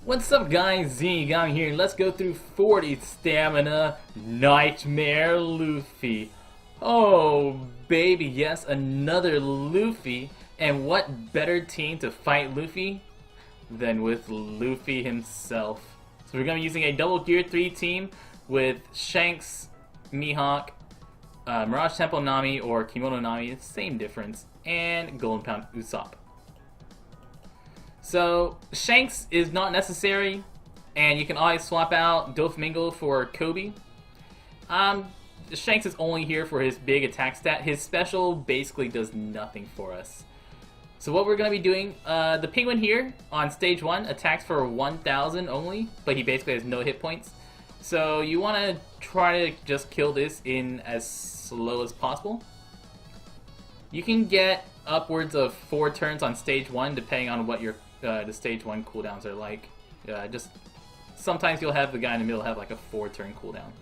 What's up guys, Zgang here. Let's go through 40 stamina Nightmare Luffy. Oh baby, yes, another Luffy. And what better team to fight Luffy than with Luffy himself. So we're going to be using a double gear 3 team with Shanks, Mihawk, Mirage Temple Nami or Kimono Nami, same difference, and Golden Pound Usopp. So Shanks is not necessary, and you can always swap out Doflamingo for Kobe. Shanks is only here for his big attack stat. His special basically does nothing for us. So what we're going to be doing, the penguin here on stage 1 attacks for 1,000 only, but he basically has no hit points. So you want to try to just kill this in as slow as possible. You can get upwards of 4 turns on stage 1 depending on what your the stage 1 cooldowns are like. Just sometimes you'll have the guy in the middle have like a 4-turn cooldown.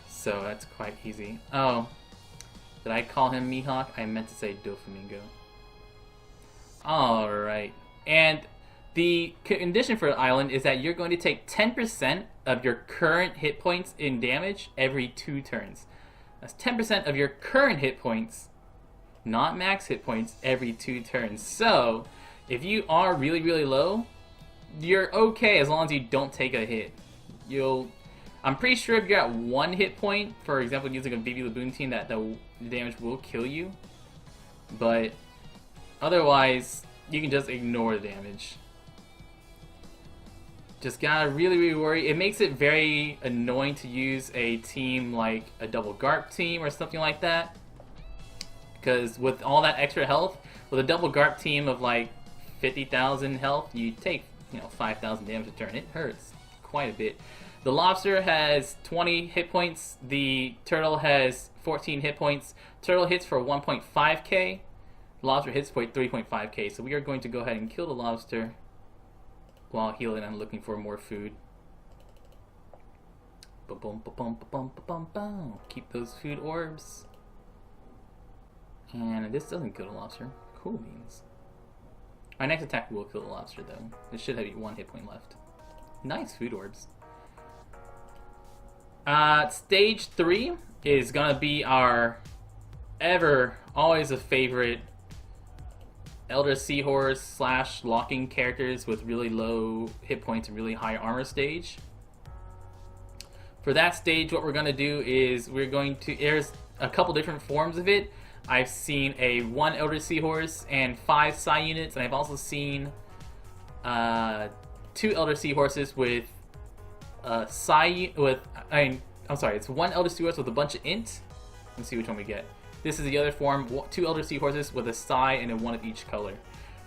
So that's quite easy. Oh, did I call him Mihawk? I meant to say Doflamingo. Alright. And the condition for the island is that you're going to take 10% of your current hit points in damage every 2 turns. That's 10% of your current hit points, not max hit points, every 2 turns. So, if you are really, really low, you're okay as long as you don't take a hit. I'm pretty sure if you're at 1 hit point, for example, using a BB Laboon team, that the damage will kill you. But otherwise, you can just ignore the damage. Just gotta really, really worry. It makes it very annoying to use a team like a double Garp team or something like that. Because with all that extra health, with a double Garp team of like 50,000 health, you take 5,000 damage a turn. It hurts quite a bit. The lobster has 20 hit points. The turtle has 14 hit points. Turtle hits for 1.5k. Lobster hits for 3.5k. So we are going to go ahead and kill the lobster while healing and looking for more food. Keep those food orbs. And this doesn't kill the lobster. Cool beans. Our next attack will kill the lobster though. It should have 1 hit point left. Nice food orbs. Stage 3 is gonna be our always a favorite Elder Seahorse / locking characters with really low hit points and really high armor stage. For that stage, what we're gonna do is there's a couple different forms of it. I've seen a 1 Elder Seahorse and 5 Psy units, and I've also seen 2 Elder Seahorses with I'm sorry, it's 1 Elder Seahorse with a bunch of int. Let's see which one we get. This is the other form, 2 Elder Seahorses with a Psy and then 1 of each color.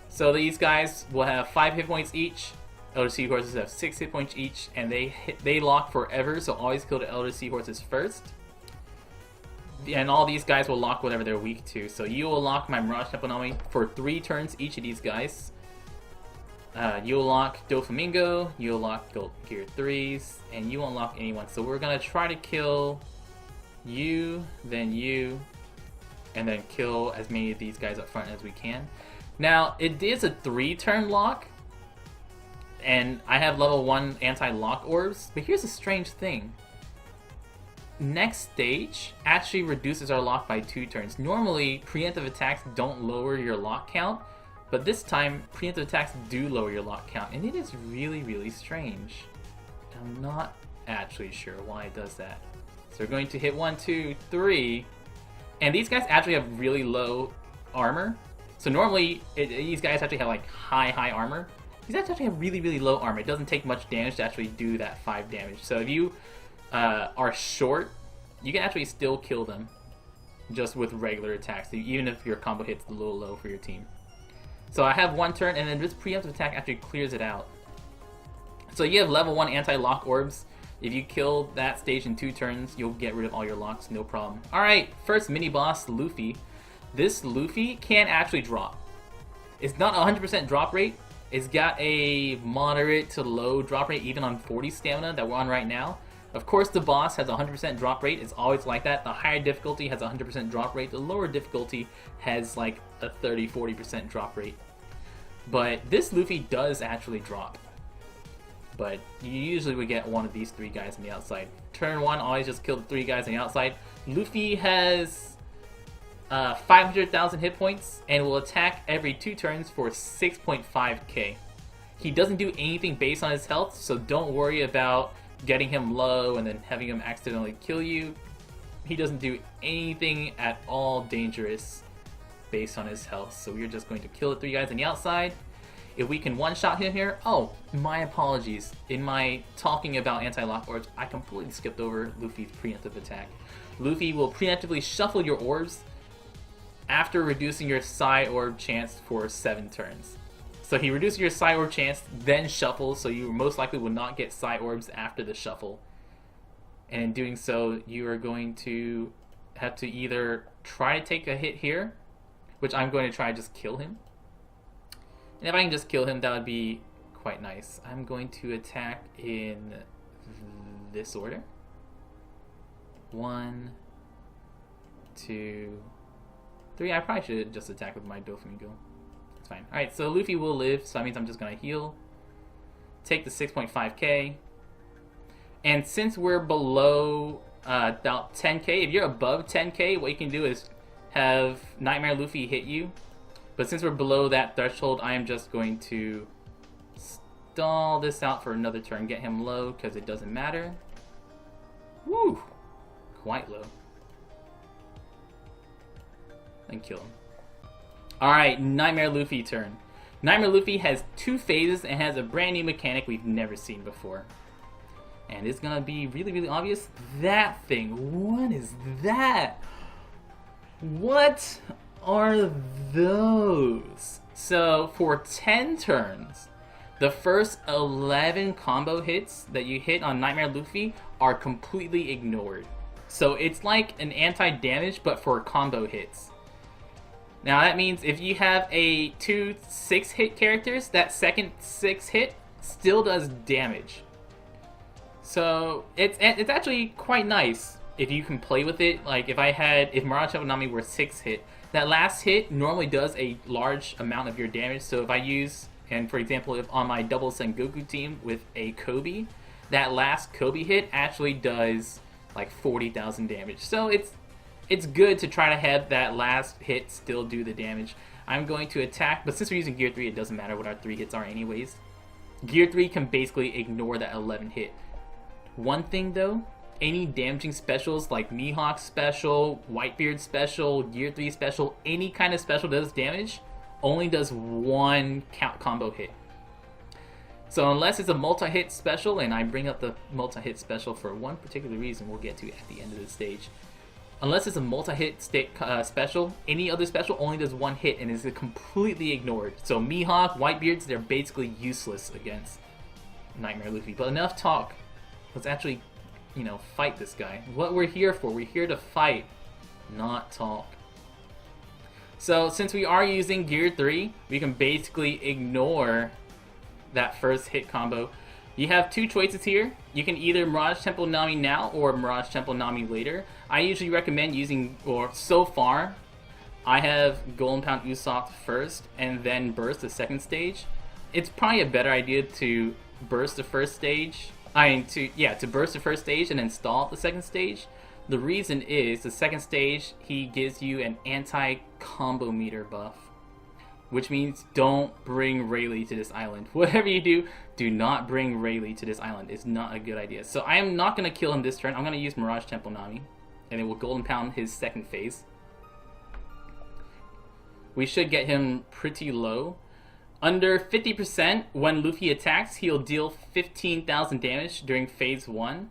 So these guys will have 5 hit points each. Elder Seahorses have 6 hit points each, and they lock forever, so always kill the Elder Seahorses first. And all these guys will lock whatever they're weak to. So you will lock my Mirage Temple Nami for 3 turns each of these guys. You'll lock Doflamingo, you'll lock Gold Gear 3s, and you won't lock anyone. So we're going to try to kill you, and then kill as many of these guys up front as we can. Now, it is a 3-turn lock, and I have level 1 anti-lock orbs, but here's a strange thing. Next stage actually reduces our lock by 2 turns. Normally, preemptive attacks don't lower your lock count, but this time, preemptive attacks do lower your lock count, and it is really, really strange. I'm not actually sure why it does that. So we're going to hit 1, 2, 3, and these guys actually have really low armor. So normally, these guys actually have like high armor. These guys actually have really, really low armor. It doesn't take much damage to actually do that 5 damage. So if you are short, you can actually still kill them just with regular attacks, even if your combo hits a little low for your team. So I have 1 turn, and then this preemptive attack actually clears it out. So you have level 1 anti-lock orbs. If you kill that stage in 2 turns, you'll get rid of all your locks, no problem. Alright, first mini-boss, Luffy. This Luffy can actually drop. It's not 100% drop rate. It's got a moderate to low drop rate, even on 40 stamina that we're on right now. Of course, the boss has a 100% drop rate. It's always like that. The higher difficulty has a 100% drop rate. The lower difficulty has like a 30-40% drop rate. But this Luffy does actually drop. But you usually would get one of these 3 guys on the outside. Turn 1, always just kill the 3 guys on the outside. Luffy has 500,000 hit points and will attack every 2 turns for 6.5k. He doesn't do anything based on his health, so don't worry about getting him low and then having him accidentally kill you. He doesn't do anything at all dangerous based on his health, so we're just going to kill the 3 guys on the outside. If we can one-shot him here... Oh, my apologies. In my talking about anti-lock orbs, I completely skipped over Luffy's preemptive attack. Luffy will preemptively shuffle your orbs after reducing your Psi Orb chance for 7 turns. So he reduces your Psi Orb chance, then shuffles, so you most likely will not get Psi Orbs after the shuffle. And in doing so, you are going to have to either try to take a hit here, which I'm going to try to just kill him. And if I can just kill him, that would be quite nice. I'm going to attack in this order. 1, 2, 3. I probably should just attack with my Doflamingo. That's fine. Alright, so Luffy will live, so that means I'm just going to heal. Take the 6.5k. And since we're below about 10k, if you're above 10k, what you can do is have Nightmare Luffy hit you. But since we're below that threshold, I am just going to stall this out for another turn. Get him low, because it doesn't matter. Woo! Quite low. And kill him. Alright, Nightmare Luffy turn. Nightmare Luffy has 2 phases and has a brand new mechanic we've never seen before. And it's gonna be really, really obvious. That thing. What is that? What are those? So for 10 turns, the first 11 combo hits that you hit on Nightmare Luffy are completely ignored. So it's like an anti-damage, but for combo hits. Now that means if you have a 2 6-hit characters, that second 6 hit still does damage. So it's actually quite nice if you can play with it. Like if Mirage Temple Nami were 6-hit, that last hit normally does a large amount of your damage. So if I use, and for example, if on my Double Sengoku team with a Kobe, that last Kobe hit actually does like 40,000 damage. So it's good to try to have that last hit still do the damage. I'm going to attack, but since we're using Gear 3, it doesn't matter what our 3 hits are anyways. Gear 3 can basically ignore that 11 hit. One thing though, any damaging specials like Mihawk special, Whitebeard special, Gear 3 special, any kind of special that does damage, only does 1 count combo hit. So unless it's a multi-hit special, and I bring up the multi-hit special for one particular reason we'll get to at the end of the stage. Unless it's a multi-hit special, any other special only does 1 hit and is completely ignored. So Mihawk, Whitebeards, they're basically useless against Nightmare Luffy. But enough talk. Let's actually, fight this guy. What we're here for, we're here to fight, not talk. So since we are using Gear 3, we can basically ignore that first hit combo. You have 2 choices here. You can either Mirage Temple Nami now or Mirage Temple Nami later. I usually recommend using, or so far, I have Golden Pound Usopp first and then burst the second stage. It's probably a better idea to burst the first stage. To burst the first stage and then stall the second stage. The reason is the second stage, he gives you an anti-combo meter buff, which means don't bring Rayleigh to this island. Whatever you do, do not bring Rayleigh to this island. It's not a good idea. So I am not going to kill him this turn. I'm going to use Mirage Temple Nami, and it will Golden Pound his second phase. We should get him pretty low. Under 50%, when Luffy attacks, he'll deal 15,000 damage during phase 1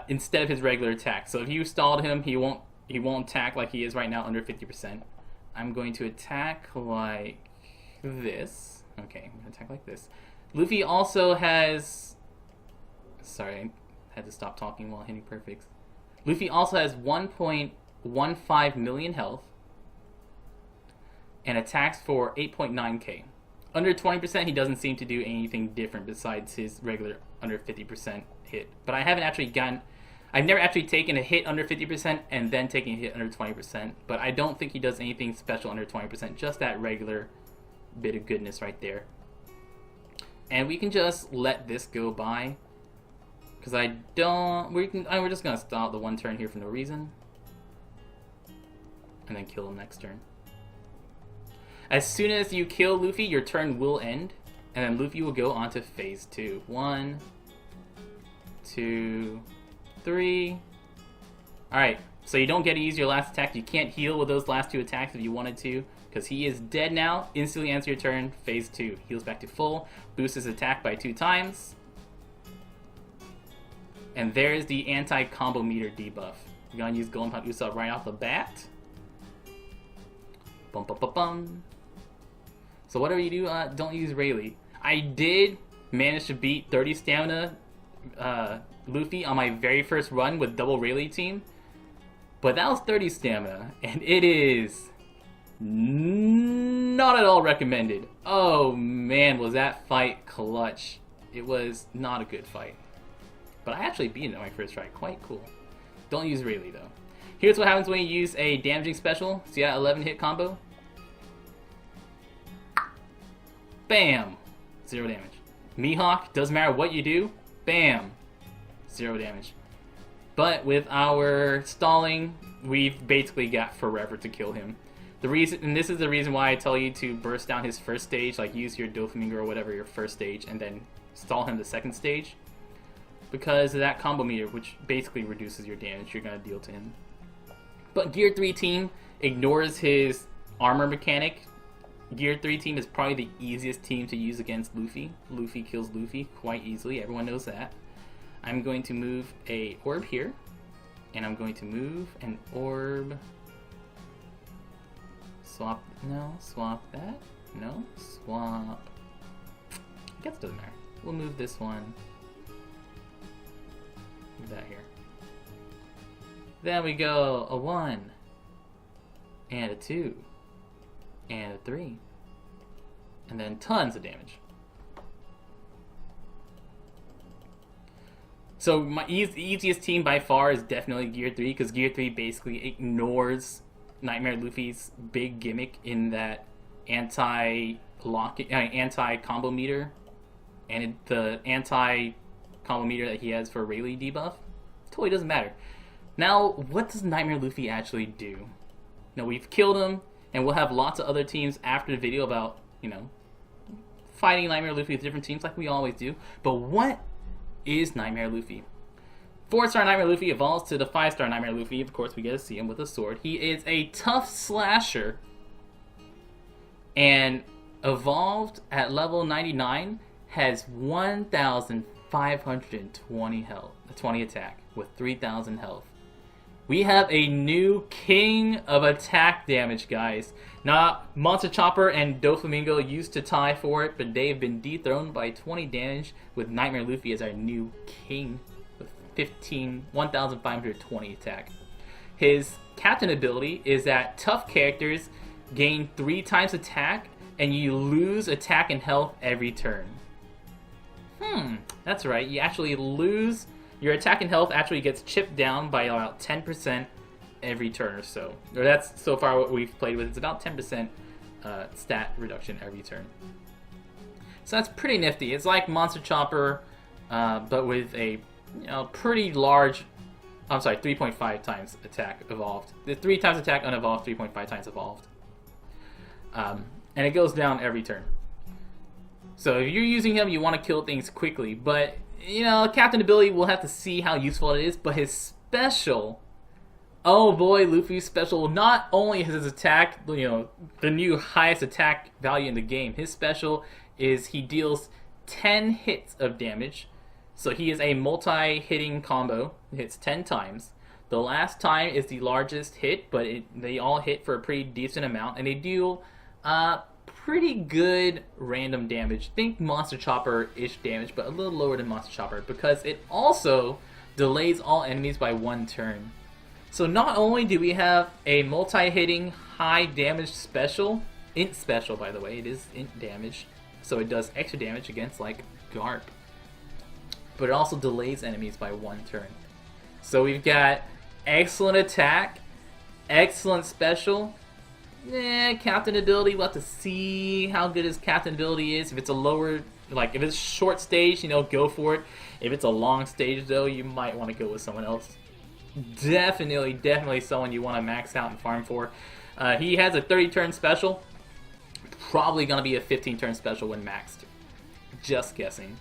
instead of his regular attack. So if you stalled him, he won't attack like he is right now under 50%. I'm going to attack like this. Okay, I'm going to attack like this. Luffy also has... Sorry, I had to stop talking while hitting perfects. Luffy also has 1.15 million health and attacks for 8.9k. Under 20%, he doesn't seem to do anything different besides his regular under 50% hit. But I haven't I've never actually taken a hit under 50% and then taken a hit under 20%, but I don't think he does anything special under 20%, just that regular bit of goodness right there. And we can just let this go by, because we're just going to stop the one turn here for no reason, and then kill him next turn. As soon as you kill Luffy, your turn will end, and then Luffy will go on to phase 2. 1, 2, 3. Alright, so you don't get to use your last attack. You can't heal with those last 2 attacks if you wanted to, because he is dead now. Instantly ends your turn, phase 2. Heals back to full, boosts his attack by 2 times. And there's the anti-combo meter debuff. You're going to use Golden Pump Usopp right off the bat. Bum, bum, bum, bum. So whatever you do, don't use Rayleigh. I did manage to beat 30 stamina Luffy on my very first run with double Rayleigh team. But that was 30 stamina, and it is not at all recommended. Oh man, was that fight clutch. It was not a good fight. But I actually beat it on my first try. Quite cool. Don't use Rayleigh though. Here's what happens when you use a damaging special. See that 11 hit combo? Bam! 0 damage. Mihawk, doesn't matter what you do. Bam! 0 damage. But with our stalling, we've basically got forever to kill him. The reason, and this is the reason why I tell you to burst down his first stage, like use your Doflamingo or whatever, your first stage, and then stall him the second stage. Because of that combo meter, which basically reduces your damage you're going to deal to him. But Gear 3 team ignores his armor mechanic. Gear 3 team is probably the easiest team to use against Luffy. Luffy kills Luffy quite easily, everyone knows that. I'm going to move a orb here, and I'm going to move an orb. Swap, no, swap that, no, swap. I guess it doesn't matter. We'll move this one. Move that here. Then we go a 1, and a 2, and a 3, and then tons of damage. So my easiest team by far is definitely Gear 3, because Gear 3 basically ignores Nightmare Luffy's big gimmick in that anti-combo meter, and the anti-combo meter that he has for Rayleigh debuff. Totally doesn't matter. Now, what does Nightmare Luffy actually do? Now, we've killed him, and we'll have lots of other teams after the video about, you know, fighting Nightmare Luffy with different teams like we always do. But what is Nightmare Luffy? 4-star Nightmare Luffy evolves to the 5-star Nightmare Luffy. Of course, we get to see him with a sword. He is a tough slasher, and evolved at level 99 has 1,520 health, 20 attack with 3,000 health. We have a new king of attack damage, guys. Now, Monster Chopper and Doflamingo used to tie for it, but they've been dethroned by 20 damage with Nightmare Luffy as our new king with 1,520 attack. His captain ability is that tough characters gain 3 times attack, and you lose attack and health every turn. That's right. You actually lose. Your attack and health actually gets chipped down by about 10% every turn or so. Or that's so far what we've played with. It's about 10% stat reduction every turn. So that's pretty nifty. It's like Monster Chopper, but with a pretty large. I'm sorry, 3.5 times attack evolved. The 3 times attack unevolved, 3.5 times evolved. And it goes down every turn. So if you're using him, you want to kill things quickly, but captain ability, we'll have to see how useful it is. But his special, oh boy, Luffy's special, not only is his attack, the new highest attack value in the game, his special is he deals 10 hits of damage. So he is a multi-hitting combo. It hits 10 times. The last time is the largest hit, but they all hit for a pretty decent amount, and they deal pretty good random damage. Think Monster Chopper-ish damage, but a little lower than Monster Chopper, because it also delays all enemies by 1 turn. So not only do we have a multi-hitting, high damage special, int special by the way, it is int damage, so it does extra damage against like Garp, but it also delays enemies by 1 turn. So we've got excellent attack, excellent special. Captain ability, we'll have to see how good his captain ability is. If it's a lower, like if it's short stage, you know, go for it. If it's a long stage though, you might want to go with someone else. Definitely someone you want to max out and farm for. He has a 30 turn special. Probably going to be a 15 turn special when maxed. Just guessing.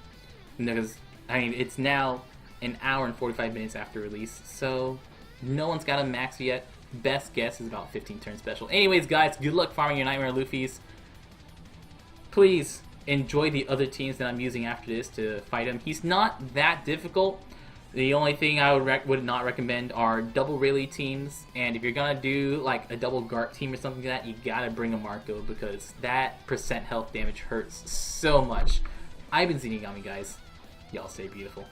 Because, I mean, it's now an hour and 45 minutes after release, so no one's got a max yet. Best guess is about 15 turn special. Anyways, guys, good luck farming your Nightmare Luffys. Please enjoy the other teams that I'm using after this to fight him. He's not that difficult. The only thing I would not recommend are double Rayleigh teams, and if you're gonna do like a double Gart team or something like that, you gotta bring a Marco because that percent health damage hurts so much. I've been Zenigami, guys. Y'all stay beautiful.